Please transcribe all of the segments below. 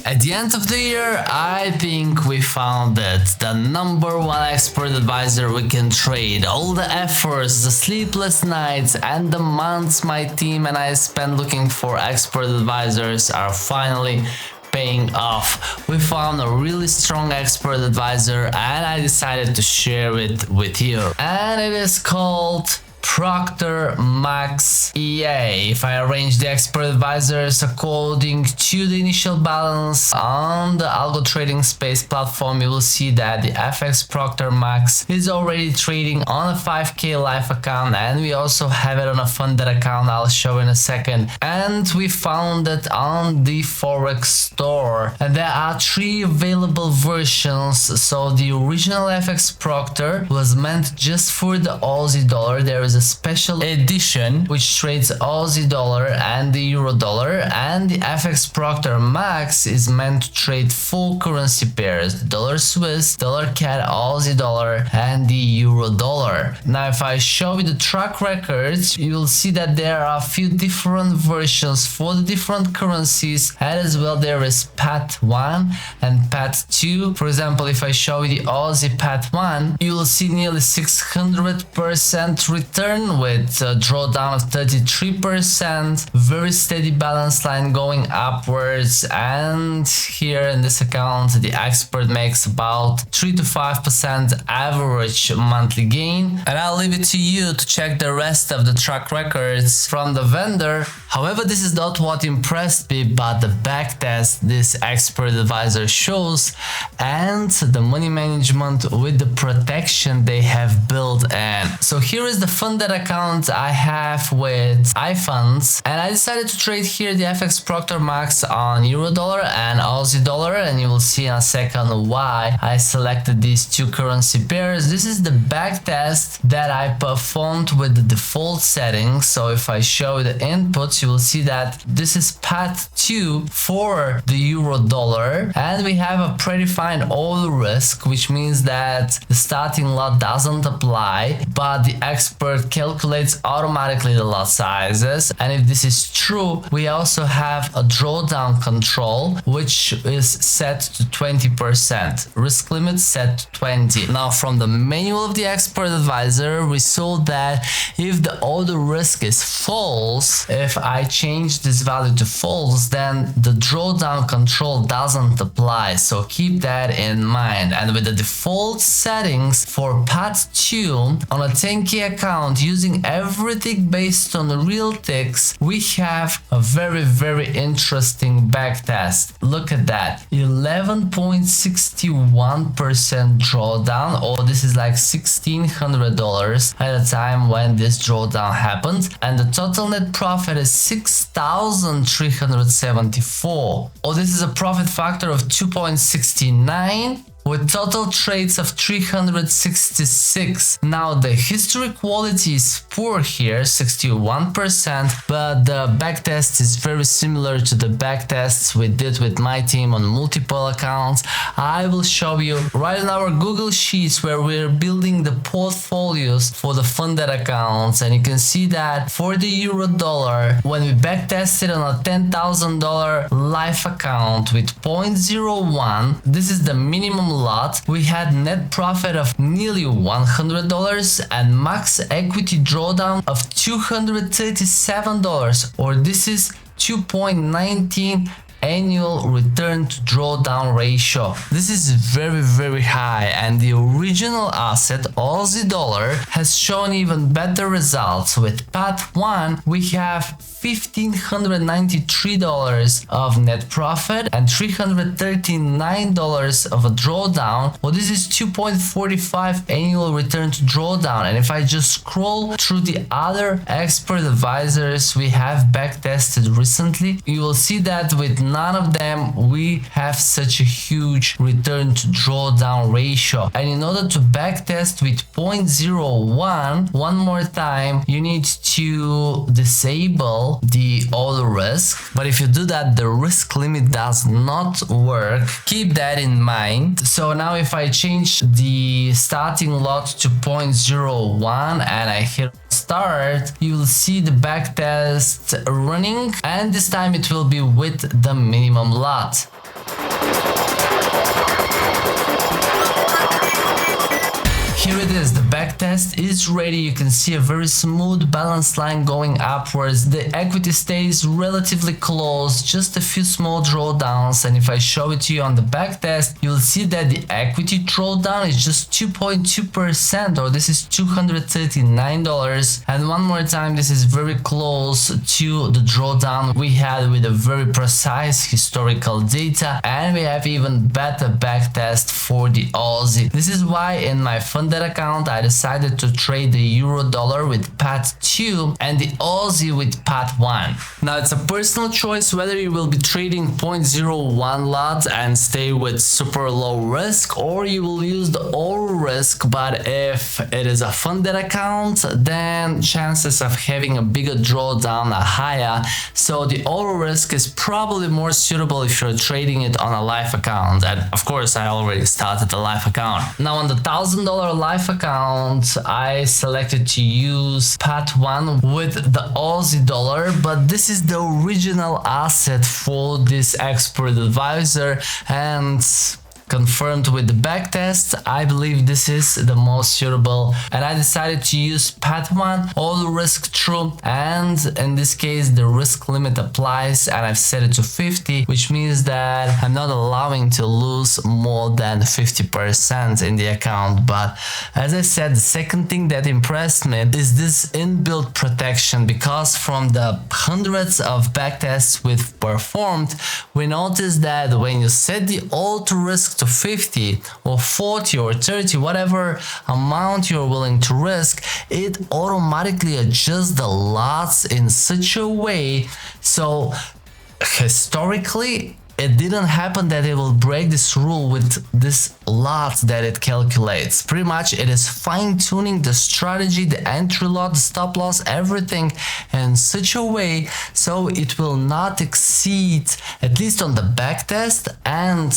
At the end of the year, I think we found it, the number one expert advisor we can trade. All the efforts, the sleepless nights, and the months my team and I spent looking for expert advisors are finally paying off. We found a really strong expert advisor and I decided to share it with you. And it is called Proctor Max EA. If I arrange the expert advisors according to the initial balance on the algo trading space platform, you will see that the FX Proctor Max is already trading on a 5k live account, and we also have it on a funded account I'll show in a second. And we found it on the Forex store, and there are 3 available versions. So the original FX Proctor was meant just for the Aussie dollar. There is a special edition which trades Aussie dollar and the Euro dollar, and the FX Proctor Max is meant to trade 4 currency pairs: dollar Swiss, dollar CAD, Aussie dollar, and the Euro dollar. Now if I show you the track records, you will see that there are a few different versions for the different currencies, and as well there is PAT 1 and PAT 2. For example, if I show you the Aussie PAT 1, you will see nearly 600% return with a drawdown of 33%, very steady balance line going upwards, and here in this account the expert makes about 3 to 5% average monthly gain. And I'll leave it to you to check the rest of the track records from the vendor. However, this is not what impressed me, but the backtest this expert advisor shows and the money management with the protection they have built in. So here is the funded account I have with iFunds, and I decided to trade here the FX Proctor Max on Euro dollar and Aussie dollar, and you will see in a second why I selected these 2 currency pairs. This is the backtest that I performed with the default settings. So if I show the inputs, you will see that this is PAT 2 for the Euro dollar, and we have a predefined oil risk, which means that the starting lot doesn't apply, but the expert calculates automatically the lot sizes. And if this is true, we also have a drawdown control which is set to 20%, risk limit set to 20. Now from the manual of the expert advisor, we saw that if the order risk is false, if I change this value to false, then the drawdown control doesn't apply, so keep that in mind. And with the default settings for PAT 2 on a 10k account, using everything based on the real ticks, we have a very interesting backtest. Look at that, 11.61% drawdown, or this is like $1,600 at the time when this drawdown happened, and the total net profit is 6,374. Or this is a profit factor of 2.69 with total trades of 366. Now the history quality is poor here, 61%, but the backtest is very similar to the backtests we did with my team on multiple accounts. I will show you right in our Google Sheets where we're building the portfolios for the funded accounts, and you can see that for the Euro dollar, when we backtested on a $10,000 live account with 0.01, this is the minimum lot, we had net profit of nearly $100 and max equity drawdown of $237, or this is 2.19 annual return to drawdown ratio. This is very high, and the original asset Aussie dollar has shown even better results. With PAT 1 we have $1,593 of net profit and $339 of a drawdown. Well, this is 2.45 annual return to drawdown. And if I just scroll through the other expert advisors we have backtested recently, you will see that with none of them we have such a huge return to drawdown ratio. And in order to backtest with 0.01 one more time, you need to disable the all risk. But if you do that, the risk limit does not work. Keep that in mind. So now if I change the starting lot to 0.01 and I hit start, you will see the backtest running, and this time it will be with the minimum lot. Here it is, the backtest is ready. You can see a very smooth balanced line going upwards. The equity stays relatively close, just a few small drawdowns, and if I show it to you on the backtest, you'll see that the equity drawdown is just 2.2%, or this is $239. And one more time, this is very close to the drawdown we had with a very precise historical data, and we have even better backtest for the Aussie. This is why in my funded account I decided to trade the euro dollar with Petko and the Aussie with Petko. Now it's a personal choice whether you will be trading 0.01 lot and stay with super low risk, or you will use the all risk. But if it is a funded account, then chances of having a bigger drawdown are higher, so the all risk is probably more suitable if you're trading it on a live account. And of course I already started a live account. Now on the $1,000 live account I selected to use Petko with the Aussie dollar, but this is the original asset for this expert advisor, and confirmed with the backtest, I believe this is the most suitable, and I decided to use Petko, all risk true, and in this case the risk limit applies and I've set it to 50, which means that I'm not allowing to lose more than 50% in the account. But as I said, the second thing that impressed me is this inbuilt protection, because from the hundreds of backtests we've performed, we noticed that when you set the alt risk to 50 or 40 or 30, whatever amount you're willing to risk, it automatically adjusts the lots in such a way so historically it didn't happen that it will break this rule with this lot that it calculates. Pretty much it is fine-tuning the strategy, the entry lot, the stop loss, everything in such a way so it will not exceed, at least on the backtest and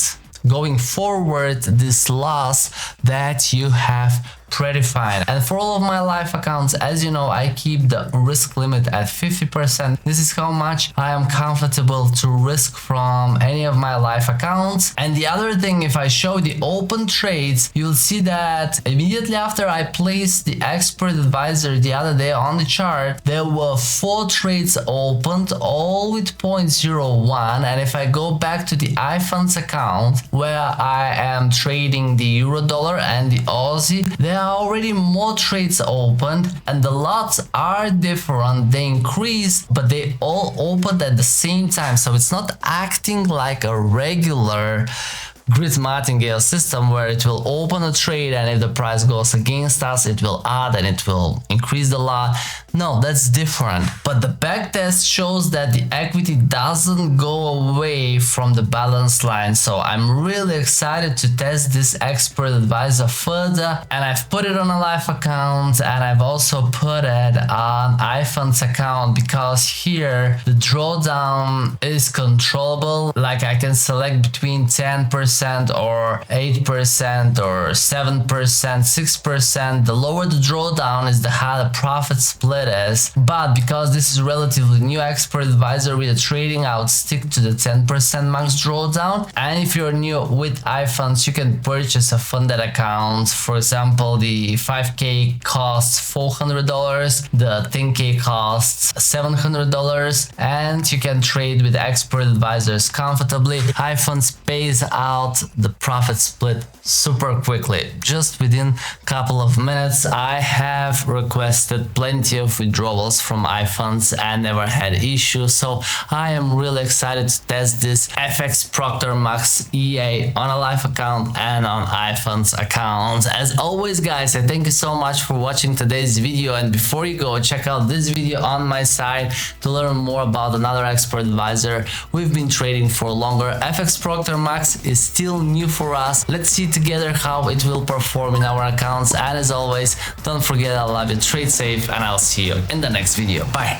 going forward, this loss that you have predefined. And for all of my live accounts, as you know, I keep the risk limit at 50%. This is how much I am comfortable to risk from any of my live accounts. And the other thing, if I show the open trades, you'll see that immediately after I placed the expert advisor the other day on the chart, there were 4 trades opened, all with 0.01. And if I go back to the iFunds account where I am trading the euro dollar and the Aussie, there are already more trades opened and the lots are different. They increased, but they all opened at the same time, so it's not acting like a regular grid martingale system where it will open a trade and if the price goes against us it will add and it will increase the lot. No, that's different. But the backtest shows that the equity doesn't go away from the balance line, so I'm really excited to test this expert advisor further, and I've put it on a live account and I've also put it on iFunds account, because here the drawdown is controllable. Like I can select between 10% or 8% or 7%, 6%. The lower the drawdown is, the higher the profit split is. But because this is relatively new expert advisor with the trading, I would stick to the 10% max drawdown. And if you're new with iFunds, you can purchase a funded account. For example, the 5K costs $400, the 10K costs $700, and you can trade with expert advisors comfortably. iFunds pays out the profit split super quickly, just within a couple of minutes. I have requested plenty of withdrawals from iFunds and never had issues, so I am really excited to test this FX Proctor Max EA on a live account and on iFunds account. As always guys, I thank you so much for watching today's video, and before you go, check out this video on my side to learn more about another expert advisor we've been trading for longer. FX Proctor Max is still new for us. Let's see together how it will perform in our accounts, and as always, don't forget, I love you, trade safe, and I'll see you in the next video. Bye.